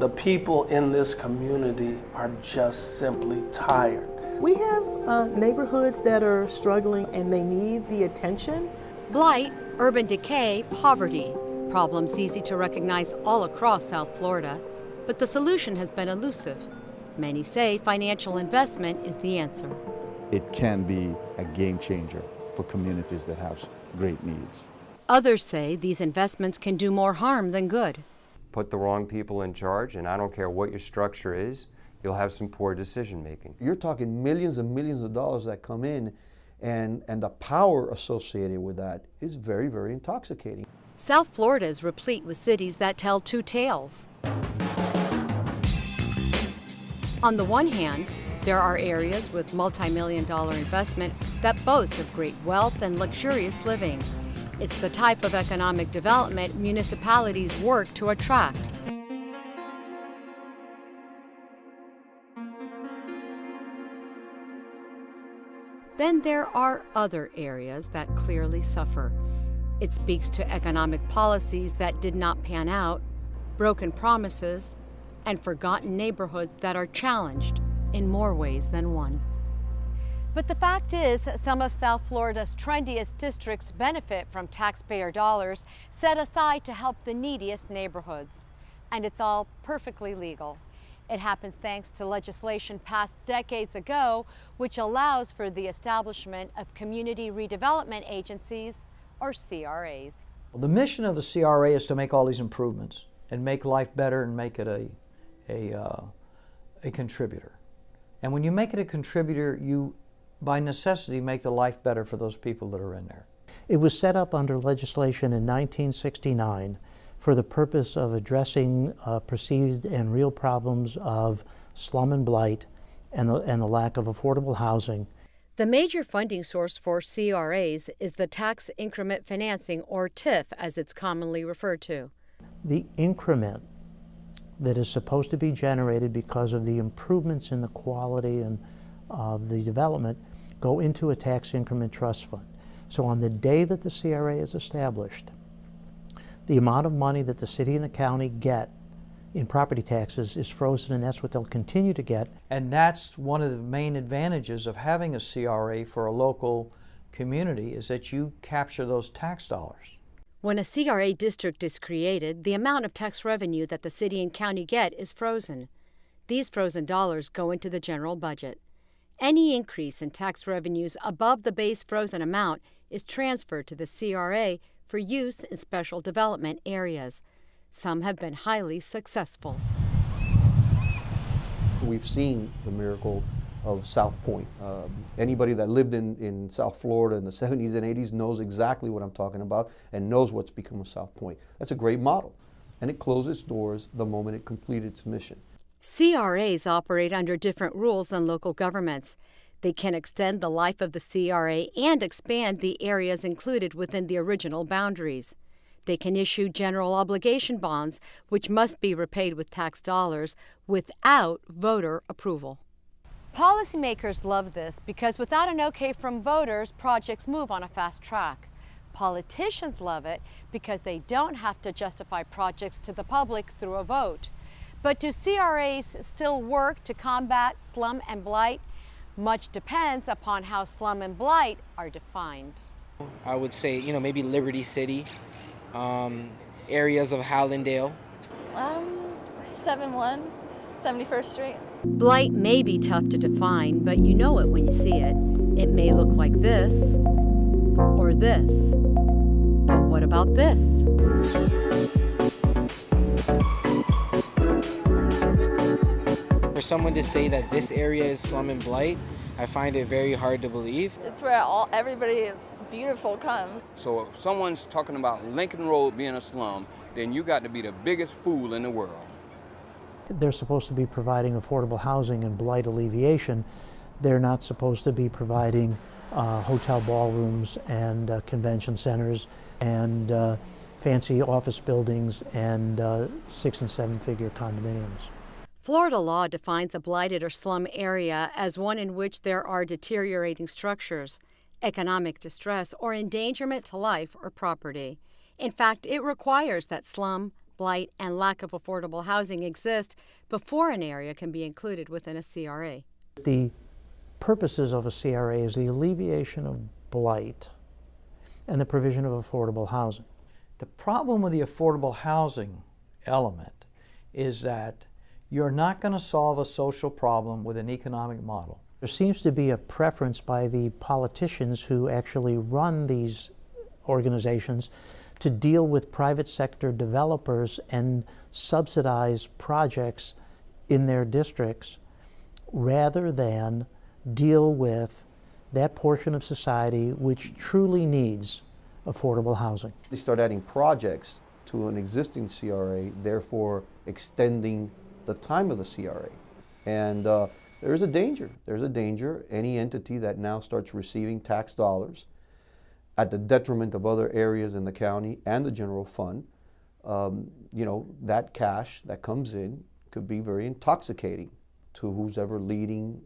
The people in this community are just simply tired. We have neighborhoods that are struggling and they need the attention. Blight, urban decay, poverty. Problems easy to recognize all across South Florida, but the solution has been elusive. Many say financial investment is the answer. It can be a game changer for communities that have great needs. Others say these investments can do more harm than good. Put the wrong people in charge, and I don't care what your structure is, you'll have some poor decision making. You're talking millions and millions of dollars that come in, and the power associated with that is very, very intoxicating. South Florida is replete with cities that tell two tales. On the one hand, there are areas with multi-million-dollar investment that boast of great wealth and luxurious living. It's the type of economic development municipalities work to attract. Then there are other areas that clearly suffer. It speaks to economic policies that did not pan out, broken promises, and forgotten neighborhoods that are challenged in more ways than one. But the fact is, some of South Florida's trendiest districts benefit from taxpayer dollars set aside to help the neediest neighborhoods. And it's all perfectly legal. It happens thanks to legislation passed decades ago, which allows for the establishment of Community Redevelopment Agencies, or CRAs. The mission of the CRA is to make all these improvements and make life better and make it a contributor. And when you make it a contributor, you, by necessity, make the life better for those people that are in there. It was set up under legislation in 1969 for the purpose of addressing perceived and real problems of slum and blight and the lack of affordable housing. The major funding source for CRAs is the tax increment financing, or TIF as it's commonly referred to. The increment that is supposed to be generated because of the improvements in the quality and of the development go into a tax increment trust fund. So on the day that the CRA is established, the amount of money that the city and the county get in property taxes is frozen, and that's what they'll continue to get. And that's one of the main advantages of having a CRA for a local community, is that you capture those tax dollars. When a CRA district is created, the amount of tax revenue that the city and county get is frozen. These frozen dollars go into the general budget. Any increase in tax revenues above the base frozen amount is transferred to the CRA for use in special development areas. Some have been highly successful. We've seen the miracle of South Point. Anybody that lived in South Florida in the 70s and 80s knows exactly what I'm talking about and knows what's become of South Point. That's a great model, and it closed its doors the moment it completed its mission. CRAs operate under different rules than local governments. They can extend the life of the CRA and expand the areas included within the original boundaries. They can issue general obligation bonds, which must be repaid with tax dollars without voter approval. Policymakers love this because without an okay from voters, projects move on a fast track. Politicians love it because they don't have to justify projects to the public through a vote. But do CRAs still work to combat slum and blight? Much depends upon how slum and blight are defined. I would say, maybe Liberty City, areas of Hallandale. 71, 71st Street. Blight may be tough to define, but you know it when you see it. It may look like this or this. But what about this? For someone to say that this area is slum and blight, I find it very hard to believe. It's where everybody beautiful comes. So if someone's talking about Lincoln Road being a slum, then you got to be the biggest fool in the world. They're supposed to be providing affordable housing and blight alleviation. They're not supposed to be providing hotel ballrooms and convention centers and fancy office buildings and 6- and 7-figure condominiums. Florida law defines a blighted or slum area as one in which there are deteriorating structures, economic distress, or endangerment to life or property. In fact, it requires that slum, blight, and lack of affordable housing exist before an area can be included within a CRA. The purposes of a CRA is the alleviation of blight and the provision of affordable housing. The problem with the affordable housing element is that you're not going to solve a social problem with an economic model. There seems to be a preference by the politicians who actually run these organizations to deal with private sector developers and subsidize projects in their districts rather than deal with that portion of society which truly needs affordable housing. They start adding projects to an existing CRA, therefore extending the time of the CRA. And there's a danger. There's a danger. Any entity that now starts receiving tax dollars at the detriment of other areas in the county and the general fund, you know, that cash that comes in could be very intoxicating to who's ever leading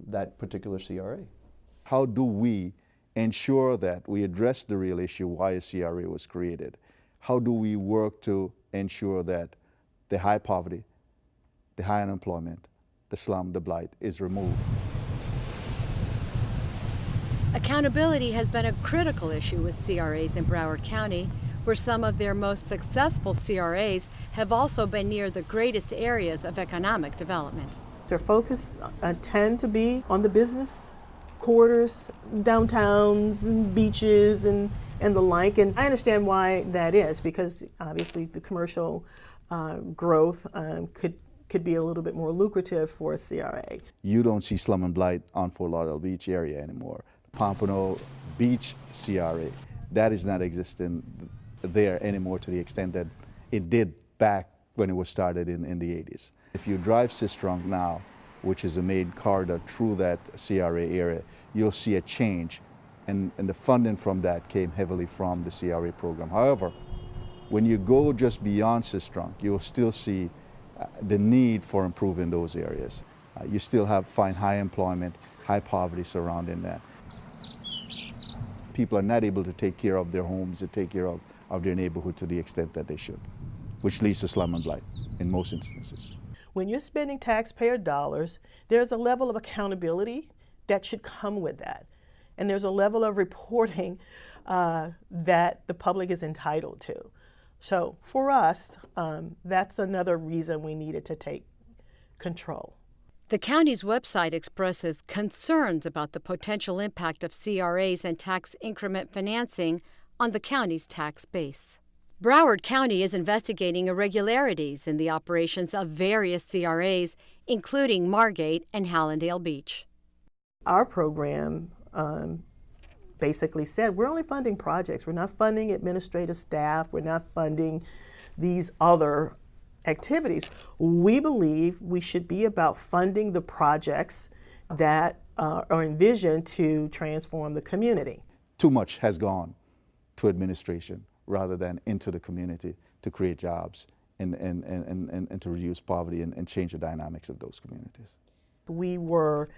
that particular CRA. How do we ensure that we address the real issue why a CRA was created? How do we work to ensure that the high poverty, the high unemployment, the slum, the blight is removed? Accountability has been a critical issue with CRAs in Broward County, where some of their most successful CRAs have also been near the greatest areas of economic development. Their focus tend to be on the business quarters, downtowns and beaches and the like. And I understand why that is, because obviously the commercial growth could be a little bit more lucrative for a CRA. You don't see slum and blight on Fort Lauderdale Beach area anymore. Pompano Beach CRA, that is not existing there anymore to the extent that it did back when it was started in the 80s. If you drive Sistrunk now, which is a main corridor through that CRA area, you'll see a change, and the funding from that came heavily from the CRA program. However, when you go just beyond Sistrunk, you'll still see the need for improving those areas. You still find high employment, high poverty surrounding that. People are not able to take care of their homes and take care of their neighborhood to the extent that they should, which leads to slum and blight in most instances. When you're spending taxpayer dollars, there's a level of accountability that should come with that. And there's a level of reporting that the public is entitled to. So for us, that's another reason we needed to take control. The county's website expresses concerns about the potential impact of CRAs and tax increment financing on the county's tax base. Broward County is investigating irregularities in the operations of various CRAs, including Margate and Hallandale Beach. Our program basically said we're only funding projects. We're not funding administrative staff. We're not funding these other activities. We believe we should be about funding the projects that are envisioned to transform the community. Too much has gone to administration rather than into the community to create jobs and to reduce poverty and change the dynamics of those communities. We were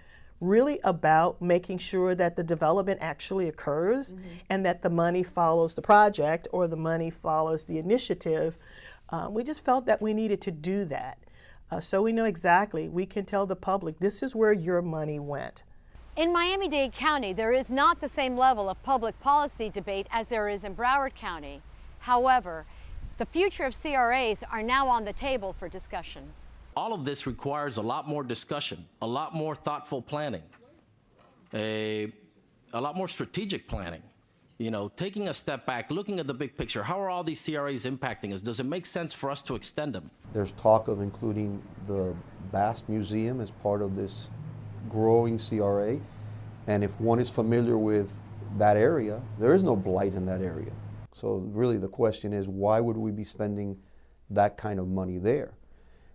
really about making sure that the development actually occurs and that the money follows the project or the money follows the initiative. We just felt that we needed to do that. So we know exactly, we can tell the public, this is where your money went. In Miami-Dade County, there is not the same level of public policy debate as there is in Broward County. However, the future of CRAs are now on the table for discussion. All of this requires a lot more discussion, a lot more thoughtful planning, a lot more strategic planning. You know, taking a step back, looking at the big picture. How are all these CRAs impacting us? Does it make sense for us to extend them? There's talk of including the Bass Museum as part of this growing CRA. And if one is familiar with that area, there is no blight in that area. So really the question is, why would we be spending that kind of money there?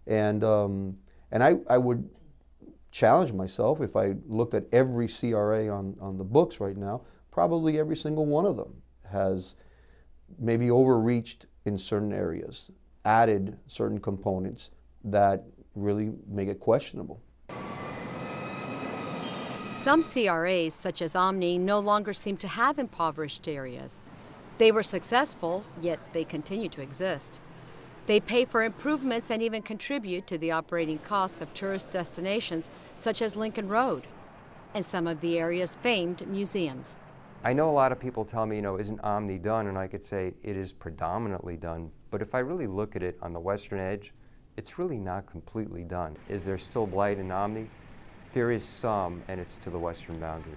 And I would challenge myself, if I looked at every CRA on the books right now, probably every single one of them has maybe overreached in certain areas, added certain components that really make it questionable. Some CRAs, such as Omni, no longer seem to have impoverished areas. They were successful, yet they continue to exist. They pay for improvements and even contribute to the operating costs of tourist destinations such as Lincoln Road and some of the area's famed museums. I know a lot of people tell me, isn't Omni done? And I could say it is predominantly done. But if I really look at it on the western edge, it's really not completely done. Is there still blight in Omni? There is some, and it's to the western boundary.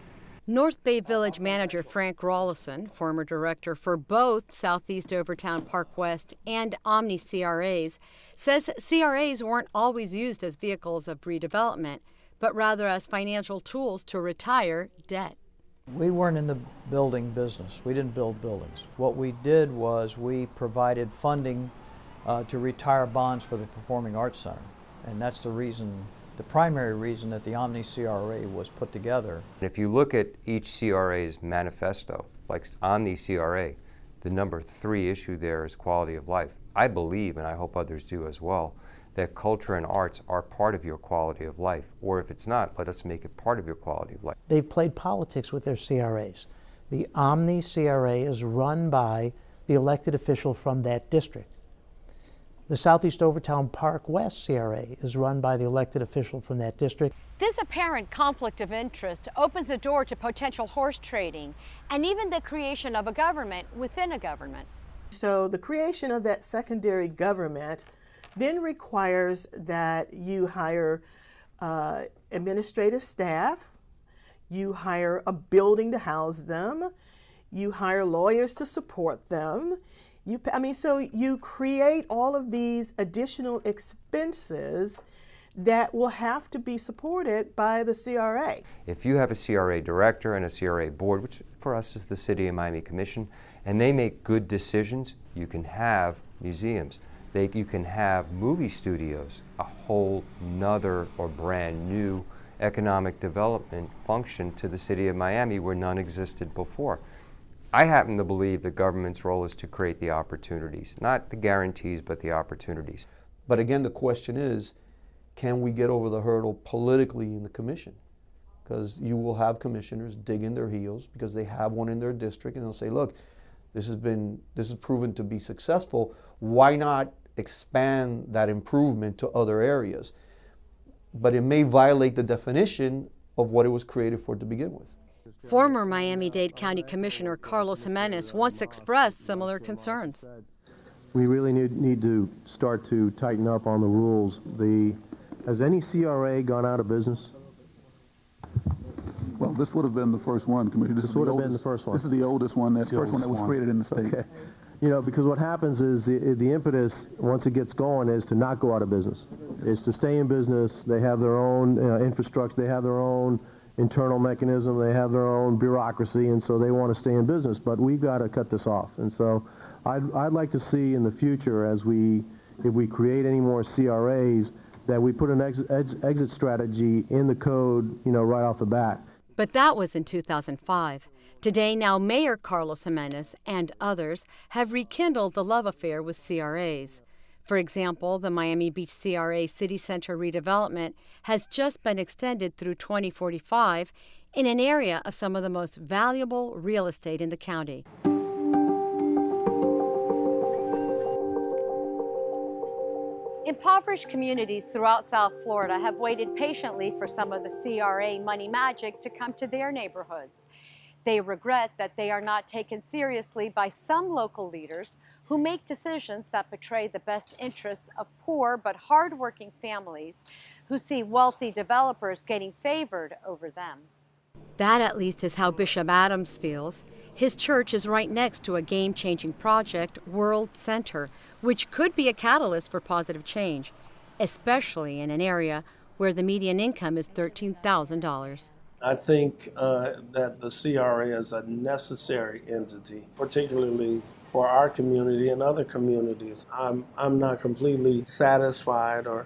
North Bay Village manager Frank Rawlison, former director for both Southeast Overtown Park West and Omni CRAs, says CRAs weren't always used as vehicles of redevelopment, but rather as financial tools to retire debt. We weren't in the building business. We didn't build buildings. What we did was we provided funding to retire bonds for the Performing Arts Center. And that's the primary reason that the Omni CRA was put together. If you look at each CRA's manifesto, like Omni CRA, the number 3 issue there is quality of life. I believe, and I hope others do as well, that culture and arts are part of your quality of life. Or if it's not, let us make it part of your quality of life. They've played politics with their CRAs. The Omni CRA is run by the elected official from that district. The Southeast Overtown Park West CRA is run by the elected official from that district. This apparent conflict of interest opens the door to potential horse trading and even the creation of a government within a government. So the creation of that secondary government then requires that you hire administrative staff, you hire a building to house them, you hire lawyers to support them. So you create all of these additional expenses that will have to be supported by the CRA. If you have a CRA director and a CRA board, which for us is the City of Miami Commission, and they make good decisions, you can have museums. You can have movie studios, a whole nother or brand new economic development function to the City of Miami where none existed before. I happen to believe the government's role is to create the opportunities, not the guarantees, but the opportunities. But again, the question is, can we get over the hurdle politically in the commission? Because you will have commissioners digging their heels because they have one in their district and they'll say, look, this is proven to be successful. Why not expand that improvement to other areas? But it may violate the definition of what it was created for to begin with. Former Miami-Dade County Commissioner Carlos Jimenez once expressed similar concerns. We really need to start to tighten up on the rules. Has any CRA gone out of business? Well, this would have been the first one, Commissioner. This would have been the first one. This is the oldest one. That's the first one that was created in the state. Okay. Because what happens is the impetus, once it gets going, is to not go out of business. It's to stay in business. They have their own infrastructure. They have their own internal mechanism. They have their own bureaucracy, and so they want to stay in business. But we've got to cut this off. And so I'd like to see in the future, if we create any more CRAs, that we put an exit strategy in the code, right off the bat. But that was in 2005. Today, now Mayor Carlos Jimenez and others have rekindled the love affair with CRAs. For example, the Miami Beach CRA City Center redevelopment has just been extended through 2045 in an area of some of the most valuable real estate in the county. Impoverished communities throughout South Florida have waited patiently for some of the CRA money magic to come to their neighborhoods. They regret that they are not taken seriously by some local leaders who make decisions that betray the best interests of poor but hardworking families who see wealthy developers getting favored over them. That, at least, is how Bishop Adams feels. His church is right next to a game-changing project, World Center, which could be a catalyst for positive change, especially in an area where the median income is $13,000. I think that the CRA is a necessary entity, particularly for our community and other communities. I'm not completely satisfied or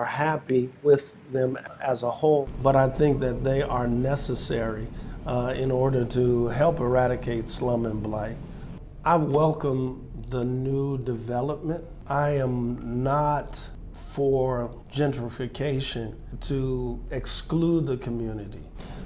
happy with them as a whole, but I think that they are necessary in order to help eradicate slum and blight. I welcome the new development. I am not for gentrification to exclude the community.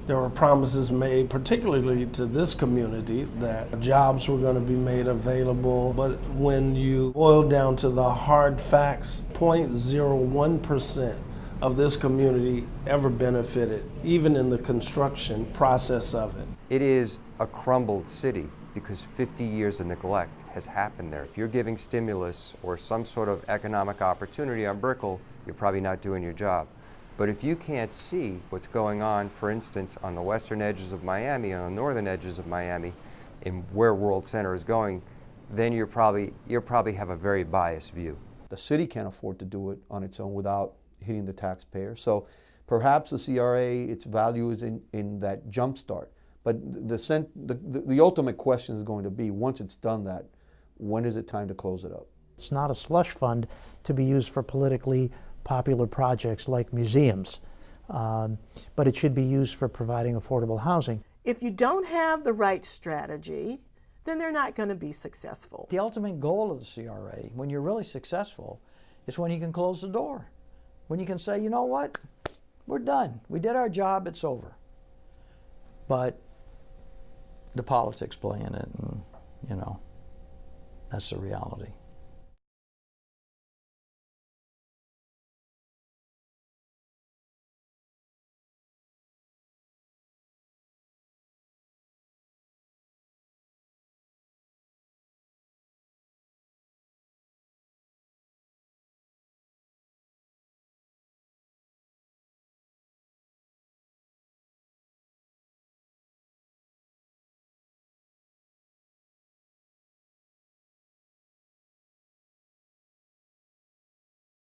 There were promises made, particularly to this community, that jobs were going to be made available. But when you boil down to the hard facts, 0.01% of this community ever benefited, even in the construction process of it. It is a crumbled city because 50 years of neglect has happened there. If you're giving stimulus or some sort of economic opportunity on Brickell, you're probably not doing your job. But if you can't see what's going on, for instance, on the western edges of Miami, on the northern edges of Miami, and where World Center is going, then you probably have a very biased view. The city can't afford to do it on its own without hitting the taxpayer. So perhaps the CRA, its value is in that jump start. But the ultimate question is going to be, once it's done that, when is it time to close it up? It's not a slush fund to be used for politically popular projects like museums, but it should be used for providing affordable housing. If you don't have the right strategy, then they're not going to be successful. The ultimate goal of the CRA, when you're really successful, is when you can close the door. When you can say, you know what, we're done. We did our job, it's over. But the politics play in it, and, you know, that's the reality.